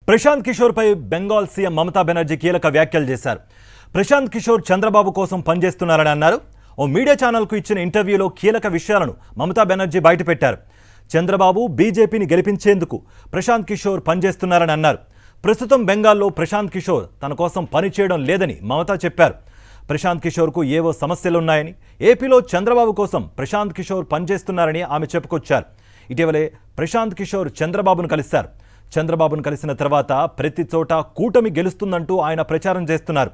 ప్రశాంత్ కిషోర్ పై Bengal CM Mamata Banerjee కీలక వ్యాఖ్యలు చేశారు. ప్రశాంత్ కిషోర్ చంద్రబాబు కోసం పనిచేస్తున్నారని అన్నారు. ఓ మీడియా ఛానల్కు ఇచ్చిన ఇంటర్వ్యూలో కీలక విషయాలను మమతా బెనర్జీ బయటపెట్టారు. చంద్రబాబు బీజేపీని గెలిపించేందుకు ప్రశాంత్ కిషోర్ పనిచేస్తున్నారని అన్నారు. ప్రస్తుతం బెంగాల్లో ప్రశాంత్ కిషోర్ తన కోసం పనిచేయడం లేదని మమతా చెప్పారు. ప్రశాంత్ కిషోర్కు ఏవో సమస్యలున్నాయని, ఏపీలో చంద్రబాబు కోసం ప్రశాంత్ కిషోర్ పనిచేస్తున్నారని ఆమె చెప్పుకొచ్చారు. ఇటీవలే ప్రశాంత్ కిషోర్ చంద్రబాబును కలిశారు. చంద్రబాబును కలిసిన తర్వాత ప్రతి చోట కూటమి గెలుస్తుందంటూ ఆయన ప్రచారం చేస్తున్నారు.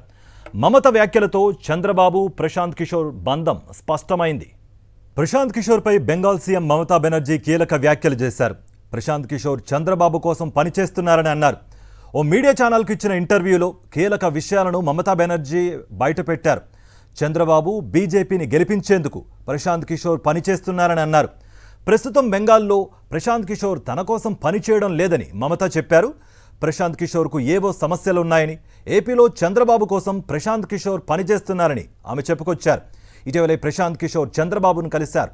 మమత వ్యాఖ్యలతో చంద్రబాబు ప్రశాంత్ కిషోర్ బంధం స్పష్టమైంది. ప్రశాంత్ కిషోర్పై బెంగాల్ సీఎం మమతా బెనర్జీ కీలక వ్యాఖ్యలు చేశారు. ప్రశాంత్ కిషోర్ చంద్రబాబు కోసం పనిచేస్తున్నారని అన్నారు. ఓ మీడియా ఛానల్కు ఇచ్చిన ఇంటర్వ్యూలో కీలక విషయాలను మమతా బెనర్జీ బయటపెట్టారు. చంద్రబాబు బీజేపీని గెలిపించేందుకు ప్రశాంత్ కిషోర్ పనిచేస్తున్నారని అన్నారు. ప్రస్తుతం బెంగాల్లో ప్రశాంత్ కిషోర్ తన కోసం పనిచేయడం లేదని మమతా చెప్పారు. ప్రశాంత్ కిషోర్కు ఏవో సమస్యలున్నాయని, ఏపీలో చంద్రబాబు కోసం ప్రశాంత్ కిషోర్ పనిచేస్తున్నారని ఆమె చెప్పుకొచ్చారు. ఇటీవలే ప్రశాంత్ కిషోర్ చంద్రబాబును కలిశారు.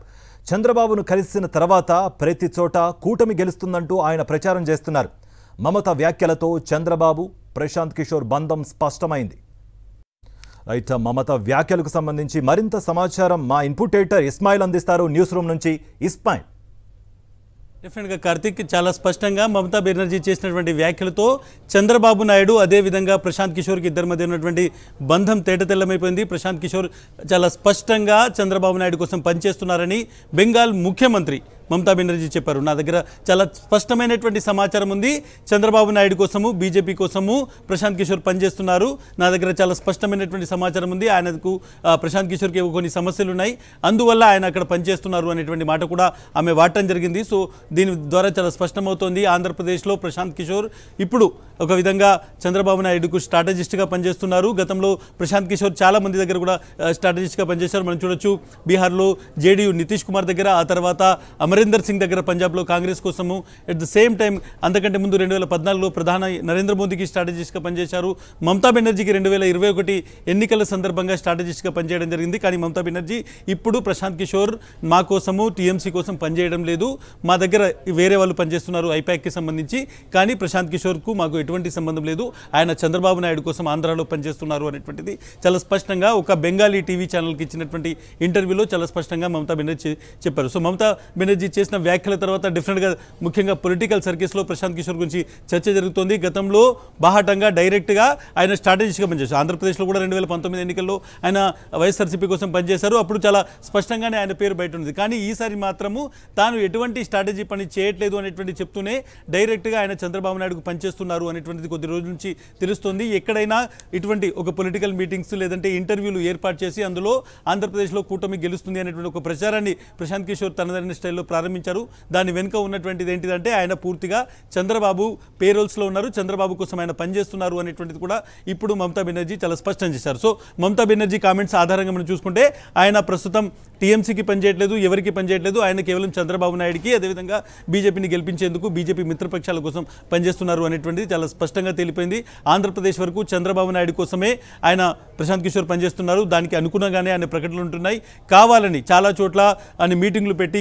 చంద్రబాబును కలిసిన తర్వాత ప్రతి చోట కూటమి గెలుస్తుందంటూ ఆయన ప్రచారం చేస్తున్నారు. మమత వ్యాఖ్యలతో చంద్రబాబు ప్రశాంత్ కిషోర్ బంధం స్పష్టమైంది. రైట్, మమత వ్యాఖ్యలకు సంబంధించి మరింత సమాచారం మా ఇన్పుట్ ఎడిటర్ ఇస్మాయిల్ అందిస్తారు. న్యూస్ రూమ్ నుంచి ఇస్మాయిల్. డెఫినెట్గా కార్తిక్, చాలా స్పష్టంగా మమతా బెనర్జీ చేసినటువంటి వ్యాఖ్యలతో చంద్రబాబు నాయుడు అదేవిధంగా ప్రశాంత్ కిషోర్కి ఇద్దరి మధ్య ఉన్నటువంటి బంధం తేటతెల్లమైపోయింది. ప్రశాంత్ కిషోర్ చాలా స్పష్టంగా చంద్రబాబు నాయుడు కోసం పనిచేస్తున్నారని బెంగాల్ ముఖ్యమంత్రి మమతా బెనర్జీ చెప్పారు. నా దగ్గర చాలా స్పష్టమైనటువంటి సమాచారం ఉంది. చంద్రబాబు నాయుడు కోసము, బీజేపీ కోసము ప్రశాంత్ కిషోర్ పనిచేస్తున్నారు. నా దగ్గర చాలా స్పష్టమైనటువంటి సమాచారం ఉంది. ఆయనకు ప్రశాంత్ కిషోర్కి కొన్ని సమస్యలు ఉన్నాయి, అందువల్ల ఆయన అక్కడ పనిచేస్తున్నారు అనేటువంటి మాట కూడా ఆమె వాడటం జరిగింది. సో దీని ద్వారా చాలా స్పష్టమవుతోంది. ఆంధ్రప్రదేశ్లో ప్రశాంత్ కిషోర్ ఇప్పుడు ఒక విధంగా చంద్రబాబు నాయుడుకు స్ట్రాటజిస్ట్గా పనిచేస్తున్నారు. గతంలో ప్రశాంత్ కిషోర్ చాలా మంది దగ్గర కూడా స్ట్రాటజిస్ట్గా పనిచేశారు. మనం చూడొచ్చు, బీహార్లో జేడీయూ నితీష్ కుమార్ దగ్గర, ఆ తర్వాత అమరీందర్ సింగ్ దగ్గర పంజాబ్లో కాంగ్రెస్ కోసము, ఎట్ ద సేమ్ టైం అంతకంటే ముందు 2014లో ప్రధాని నరేంద్ర మోదీకి స్ట్రాటజిస్ట్గా పనిచేశారు. మమతా బెనర్జీకి 2021 ఎన్నికల సందర్భంగా స్ట్రాటజిస్ట్గా పనిచేయడం జరిగింది. కానీ మమతా బెనర్జీ ఇప్పుడు ప్రశాంత్ కిషోర్ మా కోసము, టీఎంసీ కోసం పనిచేయడం లేదు, మా దగ్గర వేరే వాళ్ళు పనిచేస్తున్నారు ఐపాక్కి సంబంధించి, కానీ ప్రశాంత్ కిషోర్కు మాకు ఎటువంటి సంబంధం లేదు, ఆయన చంద్రబాబు నాయుడు కోసం ఆంధ్రాలో పనిచేస్తున్నారు అనేటువంటిది చాలా స్పష్టంగా ఒక బెంగాలీ టీవీ ఛానల్కి ఇచ్చినటువంటి ఇంటర్వ్యూలో చాలా స్పష్టంగా మమతా బెనర్జీ చెప్పారు. సో మమతా బెనర్జీ చేసిన వ్యాఖ్యల తర్వాత డెఫినెట్గా ముఖ్యంగా పొలిటికల్ సర్కిల్స్లో ప్రశాంత్ కిషోర్ గురించి చర్చ జరుగుతోంది. గతంలో బాహాటంగా డైరెక్ట్గా ఆయన స్ట్రాటజిస్ట్గా పనిచేశారు. ఆంధ్రప్రదేశ్లో కూడా 2019 ఎన్నికల్లో ఆయన వైఎస్ఆర్సీపీ కోసం పనిచేశారు. అప్పుడు చాలా స్పష్టంగానే ఆయన పేరు బయట ఉంది. కానీ ఈసారి మాత్రము తాను ఎటువంటి స్ట్రాటజీ పని చేయట్లేదు అనేటువంటి చెప్తూనే డైరెక్ట్గా ఆయన చంద్రబాబు నాయుడుకు పనిచేస్తున్నారు అనేటువంటిది కొద్ది రోజుల నుంచి తెలుస్తుంది. ఎక్కడైనా ఇటువంటి ఒక పొలిటికల్ మీటింగ్స్ లేదంటే ఇంటర్వ్యూలు ఏర్పాటు చేసి అందులో ఆంధ్రప్రదేశ్లో కూటమి గెలుస్తుంది అనేటువంటి ఒక ప్రచారాన్ని ప్రశాంత్ కిషోర్ తనదైన స్టైల్లో ప్రారంభించారు. దాని వెనుక ఉన్నటువంటిది ఏంటిదంటే ఆయన పూర్తిగా చంద్రబాబు పేరోల్స్లో ఉన్నారు, చంద్రబాబు కోసం ఆయన పనిచేస్తున్నారు అనేటువంటిది కూడా ఇప్పుడు మమతా బెనర్జీ చాలా స్పష్టం చేశారు. సో మమతా బెనర్జీ కామెంట్స్ ఆధారంగా మనం చూసుకుంటే ఆయన ప్రస్తుతం టీఎంసీకి పనిచేయట్లేదు, ఎవరికి పనిచేయట్లేదు, ఆయన కేవలం చంద్రబాబు నాయుడుకి అదేవిధంగా బీజేపీని గెలిపించేందుకు బీజేపీ మిత్రపక్షాల కోసం పనిచేస్తున్నారు అనేటువంటిది చాలా స్పష్టంగా తేలిపోయింది. ఆంధ్రప్రదేశ్ వరకు చంద్రబాబు నాయుడు కోసమే ఆయన ప్రశాంత్ కిషోర్ పనిచేస్తున్నారు. దానికి అనుగుణంగానే ఆయన ప్రకటనలు ఉంటున్నాయి. కావాలని చాలా చోట్ల ఆయన మీటింగ్లు పెట్టి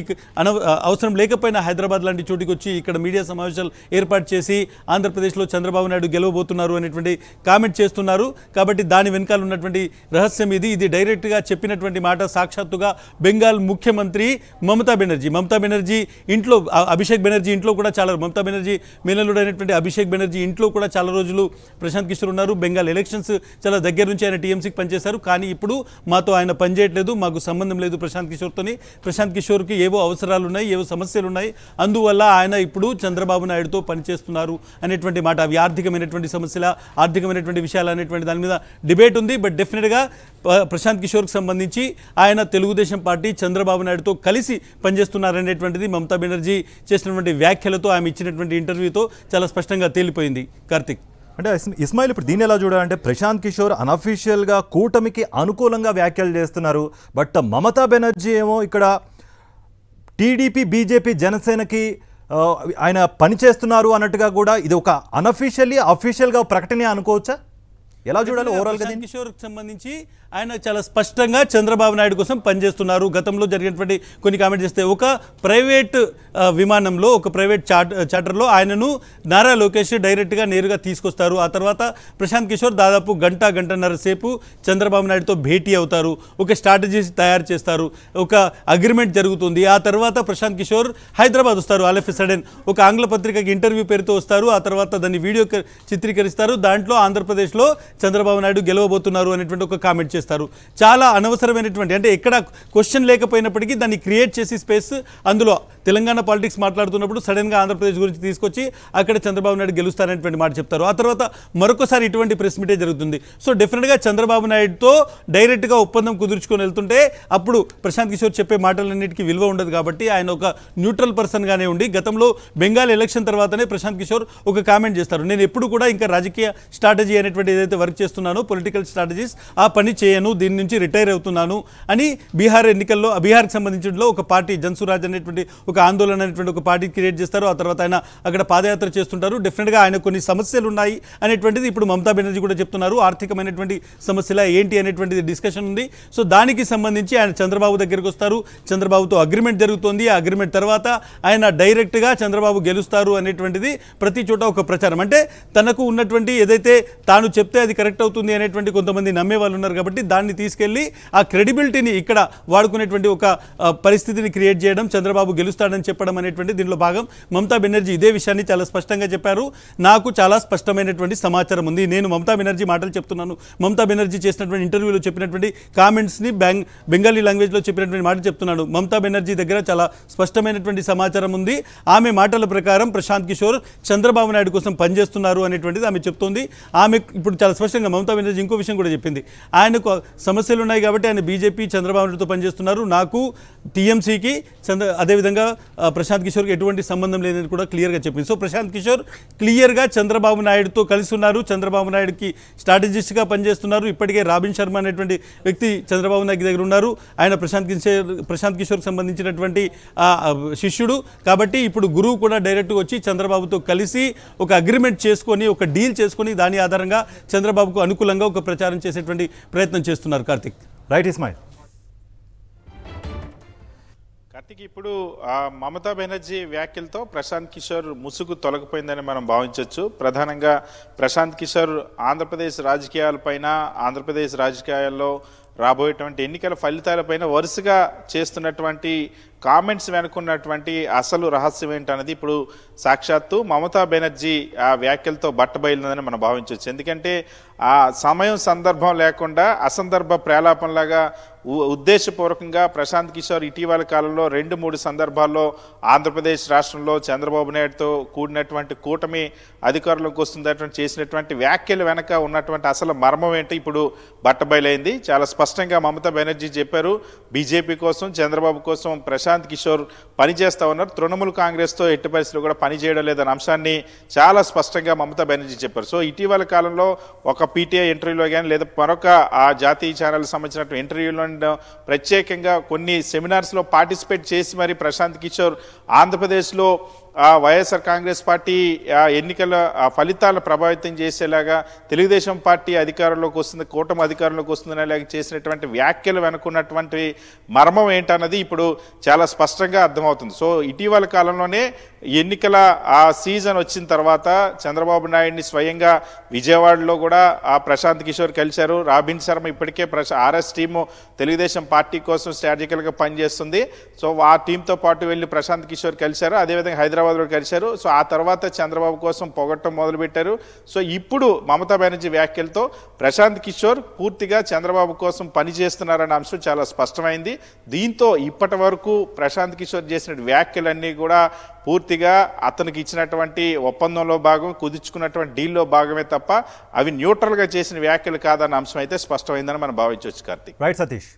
అవసరం లేకపోయినా హైదరాబాద్ లాంటి చోటికి వచ్చి ఇక్కడ మీడియా సమావేశాలు ఏర్పాటు చేసి ఆంధ్రప్రదేశ్లో చంద్రబాబు నాయుడు గెలవబోతున్నారు అనేటువంటి కామెంట్ చేస్తున్నారు. కాబట్టి దాని వెనకాల ఉన్నటువంటి రహస్యం ఇది డైరెక్ట్గా చెప్పినటువంటి మాట సాక్షాత్తుగా బెంగాల్ ముఖ్యమంత్రి మమతా బెనర్జీ ఇంట్లో అభిషేక్ బెనర్జీ ఇంట్లో కూడా చాలా, మమతా బెనర్జీ మేనల్లుడు అయినటువంటి అభిషేక్ బెనర్జీ ఇంట్లో కూడా చాలా రోజులు ప్రశాంత్ కిషోర్ ఉన్నారు. బెంగాల్ ఎలక్షన్స్ చాలా దగ్గర నుంచి ఆయన టీఎంసీకి పనిచేశారు. కానీ ఇప్పుడు మాతో ఆయన పనిచేయట్లేదు, మాకు సంబంధం లేదు ప్రశాంత్ కిషోర్తోని, ప్రశాంత్ కిషోర్కి ఏవో అవసరాలు ఉన్నాయి, ఏవో సమస్యలు ఉన్నాయి, అందువల్ల ఆయన ఇప్పుడు చంద్రబాబు నాయుడుతో పనిచేస్తున్నారు అనేటువంటి మాట. అవి ఆర్థికమైనటువంటి సమస్యల, ఆర్థికమైనటువంటి విషయాలు అనేటువంటి దాని మీద డిబేట్ ఉంది. బట్ డెఫినెట్గా ప్రశాంత్ కిషోర్కి సంబంధించి ఆయన తెలుగుదేశం పార్టీ చంద్రబాబు నాయుడుతో కలిసి పనిచేస్తున్నారనేటువంటిది మమతా బెనర్జీ చేసినటువంటి వ్యాఖ్యలతో, ఆమె ఇచ్చినటువంటి ఇంటర్వ్యూతో చాలా స్పష్టంగా తేలిపోయింది. కార్తిక్, అంటే ఇస్మాయిల్, ఇప్పుడు దీన్ని ఎలా చూడాలంటే ప్రశాంత్ కిషోర్ అనఫీషియల్గా కూటమికి అనుకూలంగా వ్యాఖ్యలు చేస్తున్నారు. బట్ మమతా బెనర్జీ ఏమో ఇక్కడ టీడీపీ, బీజేపీ, జనసేనకి ఆయన పనిచేస్తున్నారు అన్నట్టుగా కూడా ఇది ఒక అఫీషియల్గా ప్రకటన అనుకోవచ్చా? ఎలా చూడాలి ఓవరాల్ గా ప్రశాంత్ కిషోర్ సంబంధించి ఆయన చాలా స్పష్టంగా చంద్రబాబు నాయుడు కోసం పనిచేస్తున్నారు. గతంలో జరిగినటువంటి కొన్ని కామెంట్ చేస్తే ఒక ప్రైవేట్ విమానంలో ఒక ప్రైవేట్ చార్టర్లో ఆయనను నారా లోకేష్ డైరెక్ట్గా నేరుగా తీసుకొస్తారు. ఆ తర్వాత ప్రశాంత్ కిషోర్ దాదాపు గంటన్నర సేపు చంద్రబాబు నాయుడుతో భేటీ అవుతారు. ఒక స్ట్రాటజీ తయారు చేస్తారు. ఒక అగ్రిమెంట్ జరుగుతుంది. ఆ తర్వాత ప్రశాంత్ కిషోర్ హైదరాబాద్ వస్తారు. ఆల్ ఆఫ్ ఎ సడన్ ఒక ఆంగ్ల పత్రికకి ఇంటర్వ్యూ పేరుతో వస్తారు. ఆ తర్వాత దాన్ని వీడియో చిత్రీకరిస్తారు. దాంట్లో ఆంధ్రప్రదేశ్లో చంద్రబాబు నాయుడు గెలవబోతున్నారు అనేటువంటి ఒక కామెంట్ చేస్తారు. చాలా అనవసరమైనటువంటి అంటే ఎక్కడ క్వశ్చన్ లేకపోయినప్పటికీ దాన్ని క్రియేట్ చేసి స్పేస్ అందులో తెలంగాణ పాలిటిక్స్ మాట్లాడుతున్నప్పుడు సడన్గా ఆంధ్రప్రదేశ్ గురించి తీసుకొచ్చి అక్కడ చంద్రబాబు నాయుడు గెలుస్తారనేటువంటి మాట చెప్తారు. ఆ తర్వాత మరొకసారి ఇటువంటి ప్రెస్ మీటే జరుగుతుంది. సో డెఫినెట్గా చంద్రబాబు నాయుడుతో డైరెక్ట్గా ఒప్పందం కుదుర్చుకొని వెళ్తుంటే అప్పుడు ప్రశాంత్ కిషోర్ చెప్పే మాటలన్నిటికీ విలువ ఉండదు. కాబట్టి ఆయన ఒక న్యూట్రల్ పర్సన్గానే ఉండి గతంలో బెంగాల్ ఎలక్షన్ తర్వాతనే ప్రశాంత్ కిషోర్ ఒక కామెంట్ చేస్తారు. నేను ఎప్పుడు కూడా ఇంకా రాజకీయ స్ట్రాటజీ అనేటువంటి ఏదైతే వర్క్ చేస్తున్నానో పొలిటికల్ స్ట్రాటజీస్ ఆ పని చేయను, దీని నుంచి రిటైర్ అవుతున్నాను అని బీహార్ ఎన్నికల్లో బీహార్కి సంబంధించిన ఒక పార్టీ జన్సురాజ్ అనేటువంటి ఒక ఆందోళన అనేటువంటి ఒక పార్టీ క్రియేట్ చేస్తారు. ఆ తర్వాత ఆయన అక్కడ పాదయాత్ర చేస్తుంటారు. డెఫినెట్గా ఆయన కొన్ని సమస్యలు ఉన్నాయి అనేటువంటిది ఇప్పుడు మమతా బెనర్జీ కూడా చెప్తున్నారు. ఆర్థికమైనటువంటి సమస్యల ఏంటి అనేటువంటిది డిస్కషన్ ఉంది. సో దానికి సంబంధించి ఆయన చంద్రబాబు దగ్గరికి వస్తారు. చంద్రబాబుతో అగ్రిమెంట్ జరుగుతుంది. ఆ అగ్రిమెంట్ తర్వాత ఆయన డైరెక్ట్గా చంద్రబాబు గెలుస్తారు అనేటువంటిది ప్రతి చోట ఒక ప్రచారం. అంటే తనకు ఉన్నటువంటి ఏదైతే తాను చెప్తే అది కరెక్ట్ అవుతుంది అనేటువంటి కొంతమంది నమ్మే వాళ్ళు ఉన్నారు. కాబట్టి దాన్ని తీసుకెళ్లి ఆ క్రెడిబిలిటీని ఇక్కడ వాడుకునేటువంటి ఒక పరిస్థితిని క్రియేట్ చేయడం, చంద్రబాబు గెలుస్తాడని చెప్పడం అనేటువంటి దీనిలో భాగం. మమతా బెనర్జీ ఇదే విషయాన్ని చాలా స్పష్టంగా చెప్పారు. నాకు చాలా స్పష్టమైనటువంటి సమాచారం ఉంది. నేను మమతా బెనర్జీ మాటలు చెప్తున్నాను. మమతా బెనర్జీ చేసినటువంటి ఇంటర్వ్యూలో చెప్పినటువంటి కామెంట్స్ని బెంగాలీ లాంగ్వేజ్లో చెప్పినటువంటి మాట చెప్తున్నాను. మమతా బెనర్జీ దగ్గర చాలా స్పష్టమైనటువంటి సమాచారం ఉంది. ఆమె మాటల ప్రకారం ప్రశాంత్ కిషోర్ చంద్రబాబు నాయుడు కోసం పనిచేస్తున్నారు అనేటువంటిది ఆమె చెప్తోంది. ఆమె ఇప్పుడు చాలా స్పష్టంగా మమతా బెనర్జీ ఇంకో విషయం కూడా చెప్పింది. ఆయనకు సమస్యలు ఉన్నాయి కాబట్టి ఆయన బీజేపీ చంద్రబాబు నాయుడుతో పనిచేస్తున్నారు. నాకు టీఎంసీకి అదేవిధంగా ప్రశాంత్ కిషోర్కి ఎటువంటి సంబంధం లేదని కూడా క్లియర్గా చెప్పింది. సో ప్రశాంత్ కిషోర్ క్లియర్గా చంద్రబాబు నాయుడుతో కలిసి ఉన్నారు. చంద్రబాబు నాయుడుకి స్ట్రాటజిస్ట్గా పనిచేస్తున్నారు. ఇప్పటికే రాబిన్ శర్మ అనేటువంటి వ్యక్తి చంద్రబాబు నాయుడు దగ్గర ఉన్నారు. ఆయన ప్రశాంత్ కిషోర్కి సంబంధించినటువంటి శిష్యుడు. కాబట్టి ఇప్పుడు గురువు కూడా డైరెక్ట్గా వచ్చి చంద్రబాబుతో కలిసి ఒక అగ్రిమెంట్ చేసుకొని ఒక డీల్ చేసుకొని దాని ఆధారంగా చంద్రబాబుకు అనుకూలంగా ఒక ప్రచారం చేసేటువంటి ప్రయత్నం చేస్తున్నారు. కార్తిక్. రైట్ ఇస్మాయిల్. కార్తిక్, ఇప్పుడు మమతా బెనర్జీ వ్యాఖ్యలతో ప్రశాంత్ కిషోర్ ముసుగు తొలగిపోయిందని మనం భావించవచ్చు. ప్రధానంగా ప్రశాంత్ కిషోర్ ఆంధ్రప్రదేశ్ రాజకీయాలపైన, ఆంధ్రప్రదేశ్ రాజకీయాల్లో రాబోయేటువంటి ఎన్నికల ఫలితాలపైన వరుసగా చేస్తున్నటువంటి కామెంట్స్ వెనుకున్నటువంటి అసలు రహస్యం ఏంటన్నది ఇప్పుడు సాక్షాత్తు మమతా బెనర్జీ ఆ వ్యాఖ్యలతో బట్టబయలుందని మనం భావించవచ్చు. ఎందుకంటే ఆ సమయం సందర్భం లేకుండా అసందర్భ ప్రేలాపనలాగా ఉద్దేశపూర్వకంగా ప్రశాంత్ కిషోర్ ఇటీవల కాలంలో 2-3 సందర్భాల్లో ఆంధ్రప్రదేశ్ రాష్ట్రంలో చంద్రబాబు నాయుడుతో కూడినటువంటి కూటమి అధికారంలోకి వస్తుందటువంటి చేసినటువంటి వ్యాఖ్యలు వెనక ఉన్నటువంటి అసలు మర్మం ఏంటి ఇప్పుడు బట్టబయలైంది. చాలా స్పష్టంగా మమతా బెనర్జీ చెప్పారు. బీజేపీ కోసం, చంద్రబాబు కోసం ప్రశాంత్ కిషోర్ పనిచేస్తా ఉన్నారు. తృణమూల్ కాంగ్రెస్తో ఎట్టి పరిస్థితుల్లో కూడా పనిచేయడం లేదన్న అంశాన్ని చాలా స్పష్టంగా మమతా బెనర్జీ చెప్పారు. సో ఇటీవల కాలంలో ఒక పీటీఐ ఇంటర్వ్యూలో కానీ లేదా మరొక ఆ జాతీయ ఛానల్ సంబంధించిన ఇంటర్వ్యూలో ప్రత్యేకంగా కొన్ని సెమినార్స్లో పార్టిసిపేట్ చేసి మరి ప్రశాంత్ కిషోర్ ఆంధ్రప్రదేశ్లో వైఎస్ఆర్ కాంగ్రెస్ పార్టీ ఎన్నికల ఫలితాలను ప్రభావితం చేసేలాగా తెలుగుదేశం పార్టీ అధికారంలోకి వస్తుంది, కూటమి అధికారంలోకి వస్తుందనేలాగా చేసినటువంటి వ్యాఖ్యలు వెనుకున్నటువంటి మర్మం ఏంటన్నది ఇప్పుడు చాలా స్పష్టంగా అర్థమవుతుంది. సో ఇటీవల కాలంలోనే ఎన్నికల ఆ సీజన్ వచ్చిన తర్వాత చంద్రబాబు నాయుడిని స్వయంగా విజయవాడలో కూడా ప్రశాంత్ కిషోర్ కలిశారు. రాబిన్ శర్మ ఇప్పటికే ఆర్ఎస్ టీము తెలుగుదేశం పార్టీ కోసం స్ట్రాటజికల్గా పనిచేస్తుంది. సో ఆ టీంతో పాటు వెళ్ళి ప్రశాంత్ కిషోర్ కలిశారు. అదేవిధంగా హైదరాబాద్లో కలిశారు. సో ఆ తర్వాత చంద్రబాబు కోసం పొగట్టం మొదలుపెట్టారు. సో ఇప్పుడు మమతా బెనర్జీ వ్యాఖ్యలతో ప్రశాంత్ కిషోర్ పూర్తిగా చంద్రబాబు కోసం పనిచేస్తున్నారన్న అంశం చాలా స్పష్టమైంది. దీంతో ఇప్పటి వరకు ప్రశాంత్ కిషోర్ చేసిన వ్యాఖ్యలన్నీ కూడా పూర్తిగా అతనికి ఇచ్చినటువంటి ఒప్పందంలో భాగం, కుదుర్చుకున్నటువంటి డీల్లో భాగమే తప్ప అవి న్యూట్రల్గా చేసిన వ్యాఖ్యలు కాదన్న అంశం అయితే స్పష్టమైందని మనం భావించవచ్చు. కార్తీక్. రైట్ సతీష్.